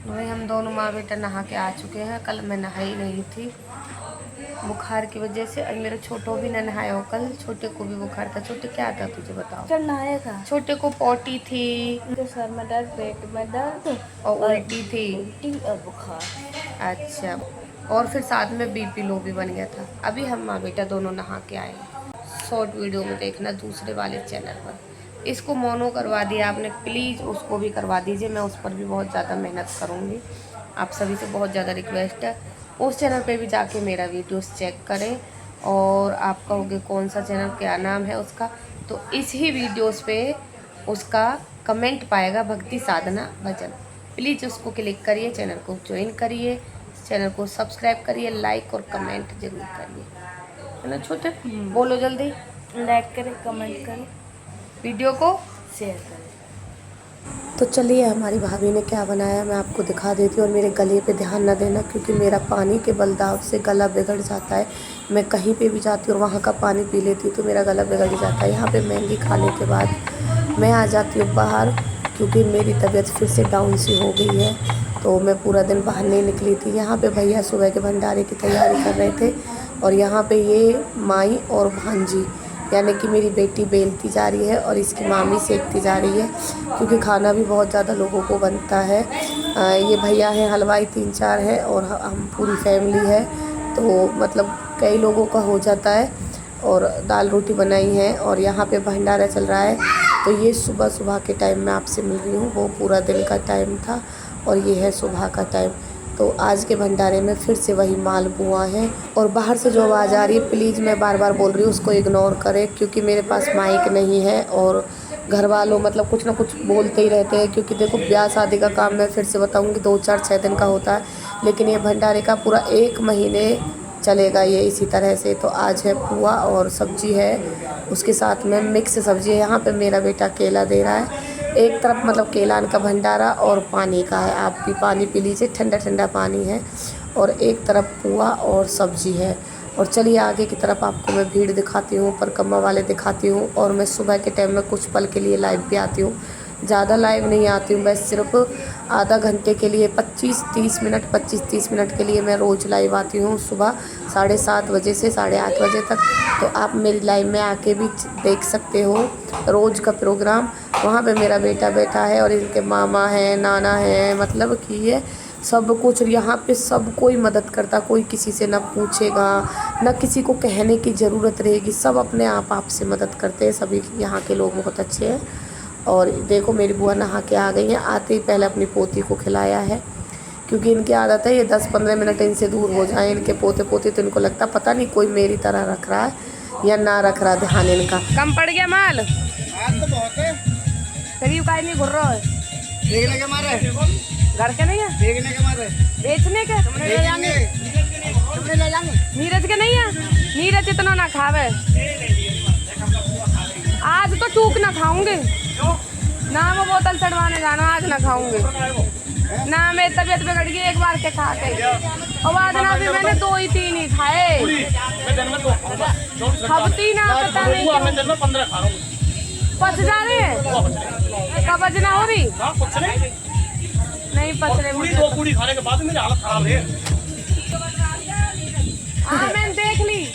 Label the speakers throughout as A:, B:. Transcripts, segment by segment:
A: वही हम दोनों माँ बेटा नहा के आ चुके हैं। कल मैं नहाई नहीं थी बुखार की वजह से, और मेरा छोटो भी न नहाया हो कल। छोटे को भी बुखार था। छोटे क्या था तुझे बताओ?
B: कल नहाया था।
A: छोटे को पोटी थी,
B: सर में दर्द, पेट में दर्द
A: और उल्टी थी।
B: उल्टी और बुखार।
A: अच्छा, और फिर साथ में बीपी लो भी बन गया था। अभी हम माँ बेटा दोनों नहा के आए। शॉर्ट वीडियो में देखना दूसरे वाले चैनल पर। इसको मोनो करवा दिया आपने, प्लीज़ उसको भी करवा दीजिए। मैं उस पर भी बहुत ज़्यादा मेहनत करूँगी। आप सभी से बहुत ज़्यादा रिक्वेस्ट है, उस चैनल पे भी जाके मेरा वीडियोस चेक करें। और आप कहोगे कौन सा चैनल, क्या नाम है उसका, तो इस ही वीडियोस पे उसका कमेंट पाएगा, भक्ति साधना भजन। प्लीज़ उसको क्लिक करिए, चैनल को ज्वाइन करिए, चैनल को सब्सक्राइब करिए, लाइक और कमेंट जरूर करिए, है ना छोटे? बोलो जल्दी।
B: लाइक करें, कमेंट करें,
A: वीडियो को
B: शेयर करें।
A: तो चलिए, हमारी भाभी ने क्या बनाया मैं आपको दिखा देती हूँ। और मेरे गले पे ध्यान न देना, क्योंकि मेरा पानी के बलदाव से गला बिगड़ जाता है। मैं कहीं पे भी जाती हूँ और वहाँ का पानी पी लेती हूँ तो मेरा गला बिगड़ जाता है। यहाँ पे मैगी खाने के बाद मैं आ जाती हूँ बाहर, क्योंकि मेरी तबीयत फिर से डाउन सी हो गई है। तो मैं पूरा दिन बाहर नहीं निकली थी। यहाँ पे भैया सुबह के भंडारे की तैयारी कर रहे थे, और यहाँ पे ये माई और भांजी यानी कि मेरी बेटी बेलती जा रही है और इसकी मामी सेकती जा रही है, क्योंकि खाना भी बहुत ज़्यादा लोगों को बनता है। ये भैया हैं हलवाई 3-4 हैं, और हम पूरी फैमिली है, तो मतलब कई लोगों का हो जाता है। और दाल रोटी बनाई है, और यहाँ पे भंडारा चल रहा है। तो ये सुबह सुबह के टाइम में आपसे मिल रही हूँ, वो पूरा दिन का टाइम था और ये है सुबह का टाइम। तो आज के भंडारे में फिर से वही मालपुआ है। और बाहर से जो आवाज़ आ रही है, प्लीज़ मैं बार बार बोल रही हूँ उसको इग्नोर करें, क्योंकि मेरे पास माइक नहीं है और घर वालों मतलब कुछ ना कुछ बोलते ही रहते हैं। क्योंकि देखो, ब्याह शादी का काम मैं फिर से बताऊँगी 2-4-6 दिन का होता है, लेकिन ये भंडारे का पूरा 1 महीने चलेगा ये इसी तरह से। तो आज है पुआ और सब्जी है, उसके साथ में मिक्स सब्जी है। यहाँ पे मेरा बेटा केला दे रहा है। एक तरफ मतलब केलान का भंडारा और पानी का है, आप भी पानी पी लीजिए, ठंडा ठंडा पानी है। और एक तरफ पुआ और सब्जी है। और चलिए आगे की तरफ आपको मैं भीड़ दिखाती हूँ, परिक्रमा वाले दिखाती हूँ। और मैं सुबह के टाइम में कुछ पल के लिए लाइव भी आती हूँ, ज़्यादा लाइव नहीं आती हूँ, बस सिर्फ आधा घंटे के लिए 25-30 मिनट के लिए मैं रोज़ लाइव आती हूँ, सुबह 7:30 बजे से 8:30 बजे तक। तो आप मेरी लाइव में आके भी देख सकते हो रोज़ का प्रोग्राम। वहाँ पे मेरा बेटा बैठा है और इनके मामा हैं, नाना हैं, मतलब कि ये सब कुछ यहाँ पे सब कोई मदद करता, कोई किसी से ना पूछेगा, ना किसी को कहने की ज़रूरत रहेगी, सब अपने आप से मदद करते हैं। सभी यहाँ के लोग बहुत अच्छे हैं। और देखो मेरी बुआ नहा के आ गई हैं, आते ही पहले अपनी पोती को खिलाया है, क्योंकि इनकी आदत है ये 10-15 मिनट इनसे दूर हो जाए इनके पोते पोती, तो इनको लगता पता नहीं कोई मेरी तरह रख रहा है या ना रख रहा ध्यान इनका। कम पड़ गया माल तो बहुत है, करीब का नहीं घुर रहा है, देखने के मारे घर के नहीं है, देखने के मारे बेचने के, तुमने ले जाएंगे नीरज के नहीं है। नीरज इतना ना खावे, आज तो चूक ना खाऊंगे ना, वो बोतल चढ़वाने जाना, आज ना खाऊंगे ना, मेरी तबीयत बिगड़ गई एक बार के खा के। और बाद ना भी मैंने 2-3 ही खाए, हफ्ती ना पता नहीं पच जा रहे हैं, कब बजना हो रही नहीं पच रहे।
C: 2 पूरी खाने के बाद मेरी हालत खराब है।
A: हाँ मैंने देख ली।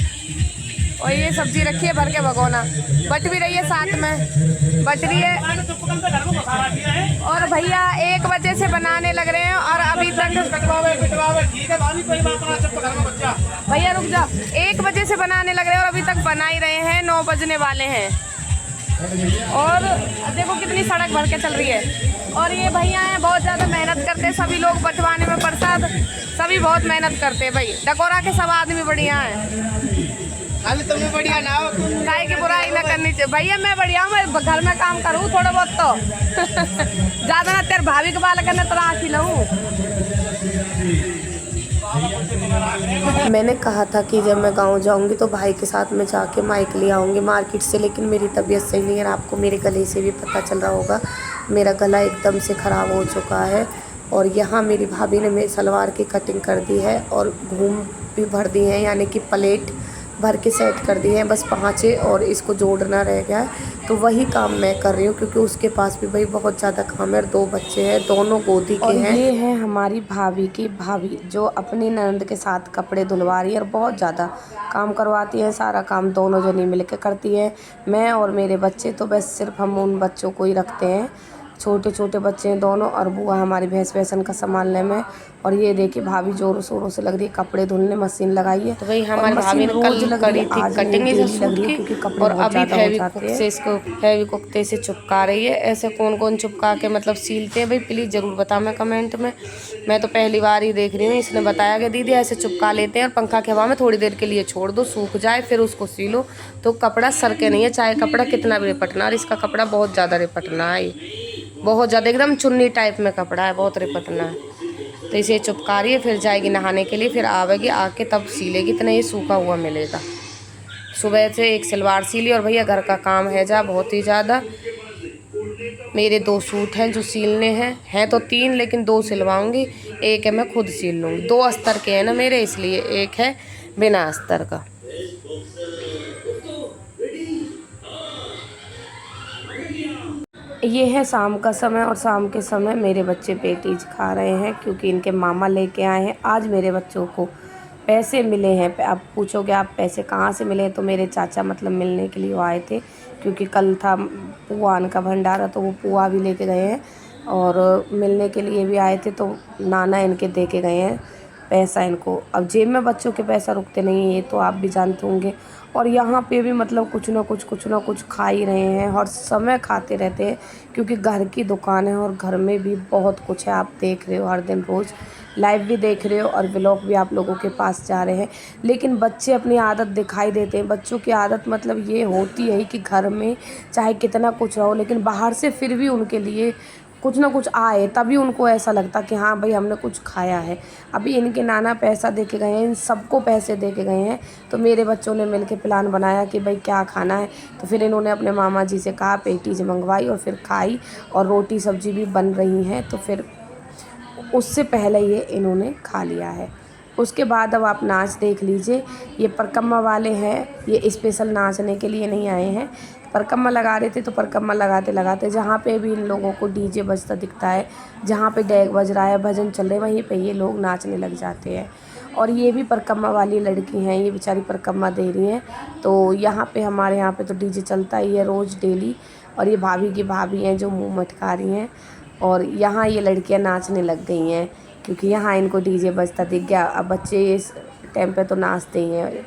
A: और ये सब्जी रखी है भर के भगोना, बट भी रही है साथ में, बट रही है। और भैया 1 बजे से बनाने लग रहे हैं और अभी तक, भैया रुक जा, 1 बजे से बनाने लग रहे हैं और अभी तक बना ही रहे हैं, 9 बजने वाले हैं। और देखो कितनी सड़क भर के चल रही है। और ये भैया हैं बहुत ज़्यादा मेहनत करते हैं, सभी लोग बंटवाने में प्रसाद, सभी बहुत मेहनत करते हैं भाई। डकोरा के सब आदमी बढ़िया हैं, तुम्हें बढ़िया ना हो, काहे की बुराई ना करनी चाहिए। भैया मैं बढ़िया हूँ, मैं घर में काम करूँ थोड़ा बहुत तो ज़्यादा ना, तेरे भाभी के बाल करने तो आँखी लूँ। मैंने कहा था कि जब मैं गांव जाऊंगी तो भाई के साथ में जाके माइक ले आऊँगी मार्केट से, लेकिन मेरी तबीयत सही नहीं है। आपको मेरे गले से भी पता चल रहा होगा, मेरा गला एकदम से ख़राब हो चुका है। और यहाँ मेरी भाभी ने मेरी सलवार की कटिंग कर दी है और घूम भी भर दी है, यानी कि प्लेट भर के सेट कर दी है, बस 5 और इसको जोड़ना रह गया है। तो वही काम मैं कर रही हूँ क्योंकि उसके पास भी भाई बहुत ज़्यादा काम है और 2 बच्चे हैं, दोनों गोदी के हैं। ये है हमारी भाभी की भाभी जो अपनी ननद के साथ कपड़े धुलवा रही है और बहुत ज़्यादा काम करवाती है। सारा काम दोनों जनी मिल के करती है। मैं और मेरे बच्चे तो बस सिर्फ हम उन बच्चों को ही रखते हैं, छोटे छोटे बच्चे हैं दोनों, और बुआ हमारी भैंस वैसन का संभालने में। और ये देखिए भाभी जोरों शोरों से लग रही है कपड़े धुलने, मशीन लगाई है। तो भाई हमारी भाभी ने कल करी थी कटिंग इस सूट की, क्योंकि कपड़े और अभी फेविक्विक से इसको फेविक्विक से चिपका रही है। ऐसे कौन कौन चिपका के मतलब सीलते हैं भाई, प्लीज़ ज़रूर बताना कमेंट में। मैं तो पहली बार ही देख रही हूँ। इसने बताया कि दीदी ऐसे चिपका लेते हैं और पंखा के हवा में थोड़ी देर के लिए छोड़ दो, सूख जाए, फिर उसको सीलो तो कपड़ा सरके नहीं है, चाहे कपड़ा कितना भी रिपटना। और इसका कपड़ा बहुत ज़्यादा रिपटना है, बहुत ज़्यादा एकदम चुन्नी टाइप में कपड़ा है, बहुत रिपटना है। तो इसे चिपका रही है, फिर जाएगी नहाने के लिए, फिर आवेगी, आके तब सीलेगी। इतना ये सूखा हुआ मिलेगा। सुबह से एक सलवार सीली और भैया घर का काम है जा बहुत ही ज़्यादा। मेरे 2 सूट हैं जो सीलने हैं तो 3, लेकिन 2 सिलवाऊंगी, एक है मैं खुद सील लूँगी। 2 अस्तर के हैं ना मेरे, इसलिए एक है बिना अस्तर का। ये है शाम का समय और शाम के समय मेरे बच्चे पेटीज खा रहे हैं क्योंकि इनके मामा लेके आए हैं। आज मेरे बच्चों को पैसे मिले हैं। आप पूछोगे आप पैसे कहाँ से मिले, तो मेरे चाचा मतलब मिलने के लिए वो आए थे, क्योंकि कल था पुआन का भंडारा, तो वो पुआ भी लेके गए हैं और मिलने के लिए भी आए थे। तो नाना इनके दे के गए हैं पैसा इनको। अब जेब में बच्चों के पैसा रुकते नहीं है, ये तो आप भी जानते होंगे। और यहाँ पे भी मतलब कुछ ना कुछ खा ही रहे हैं, हर समय खाते रहते हैं क्योंकि घर की दुकान है और घर में भी बहुत कुछ है। आप देख रहे हो हर दिन रोज़ लाइव भी देख रहे हो और व्लॉग भी आप लोगों के पास जा रहे हैं। लेकिन बच्चे अपनी आदत दिखाई देते हैं। बच्चों की आदत मतलब ये होती है कि घर में चाहे कितना कुछ रहो, लेकिन बाहर से फिर भी उनके लिए कुछ ना कुछ आए, तभी उनको ऐसा लगता कि हाँ भाई हमने कुछ खाया है। अभी इनके नाना पैसा दे के गए हैं, इन सबको पैसे दे के गए हैं। तो मेरे बच्चों ने मिलके प्लान बनाया कि भाई क्या खाना है, तो फिर इन्होंने अपने मामा जी से कहा, पेटीज मंगवाई और फिर खाई, और रोटी सब्जी भी बन रही हैं। तो फिर उससे पहले ये इन्होंने खा लिया है। उसके बाद अब आप नाच देख लीजिए। ये परकम्मा वाले हैं, ये स्पेशल नाचने के लिए नहीं आए हैं, परकम्मा लगा रहे थे। तो परकम्मा लगाते लगाते जहाँ पे भी इन लोगों को डीजे बजता दिखता है, जहाँ पे डेग बज रहा है, भजन चल रहे हैं, वहीं पे ये लोग नाचने लग जाते हैं। और ये भी परकम्मा वाली लड़की हैं, ये बेचारी परकम्मा दे रही हैं। तो यहाँ पे हमारे यहाँ पे तो डीजे चलता ही है रोज़ डेली। और ये भाभी की भाभी हैं जो मुँह मटका रही हैं। और यहाँ ये लड़कियाँ नाचने लग गई हैं क्योंकि यहाँ इनको डीजे बजता दिख गया। अब बच्चे इस टाइम पे तो नाचते ही हैं,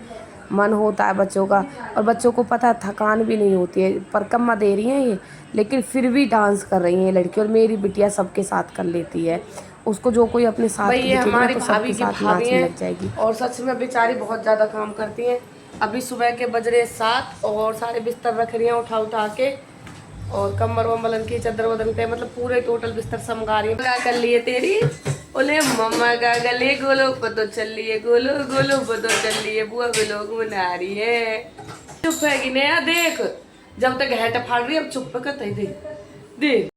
A: मन होता है बच्चों का। और बच्चों को पता है थकान भी नहीं होती है। परकम्मा दे रही हैं ये, लेकिन फिर भी डांस कर रही हैं ये लड़की। और मेरी बिटिया सबके साथ कर लेती है, उसको जो कोई अपने साथ हमारी तो भाभी की भाभी नाचने लग जाएगी। और सच में बेचारी बहुत ज़्यादा काम करती हैं। अभी सुबह के बज रहे 7 और सारे बिस्तर रख रही हैं उठा के, और कमर वम्बल की चादर वदन पे मतलब पूरे टोटल बिस्तर समगा रही है। कर लिए तेरी ओले मम्मा का गले गोलो पतो चल लिए, गोलो गोलो पतो चल लिए, बुआ भी लोग मना रही है। चुप है कि नया देख, जब तक हैट फाड़ रही है अब चुप कर देख।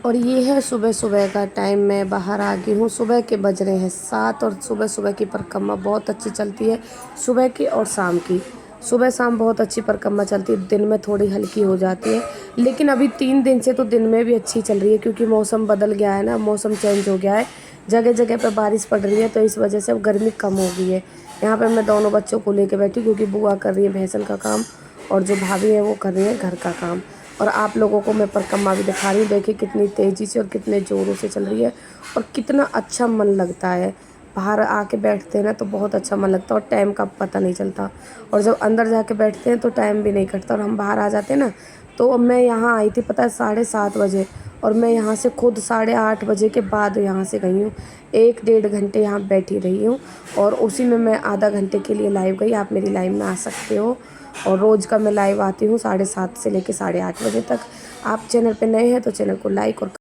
A: और ये है सुबह सुबह का टाइम, मैं बाहर आ गई हूँ। सुबह के बज रहे हैं 7 और सुबह सुबह की परिक्रमा बहुत अच्छी चलती है, सुबह की और शाम की। सुबह शाम बहुत अच्छी परिक्रमा चलती है, दिन में थोड़ी हल्की हो जाती है, लेकिन अभी 3 दिन से तो दिन में भी अच्छी चल रही है क्योंकि मौसम बदल गया है ना, मौसम चेंज हो गया है, जगह जगह पे बारिश पड़ रही है, तो इस वजह से अब गर्मी कम हो गई है। यहाँ पे मैं दोनों बच्चों को लेके बैठी क्योंकि बुआ कर रही है भैंसन का काम और जो भाभी है वो कर रही है घर का काम। और आप लोगों को मैं परिक्रमा भी दिखा रही हूँ, देखिए कितनी तेज़ी से और कितने ज़ोरों से चल रही है और कितना अच्छा मन लगता है। बाहर आके बैठते हैं ना तो बहुत अच्छा मन लगता है और टाइम का पता नहीं चलता, और जब अंदर जाके बैठते हैं तो टाइम भी नहीं कटता। और हम बाहर आ जाते हैं ना, तो अब मैं यहाँ आई थी पता है 7:30 बजे, और मैं यहाँ से खुद 8:30 बजे के बाद यहाँ से गई हूँ। 1-1.5 घंटे यहाँ बैठी रही हूँ और उसी में मैं आधा घंटे के लिए लाइव गई। आप मेरी लाइव में आ सकते हो, और रोज़ का मैं लाइव आती हूँ 7:30 से लेकर 8:30 बजे तक। आप चैनल पे नए हैं तो चैनल को लाइक और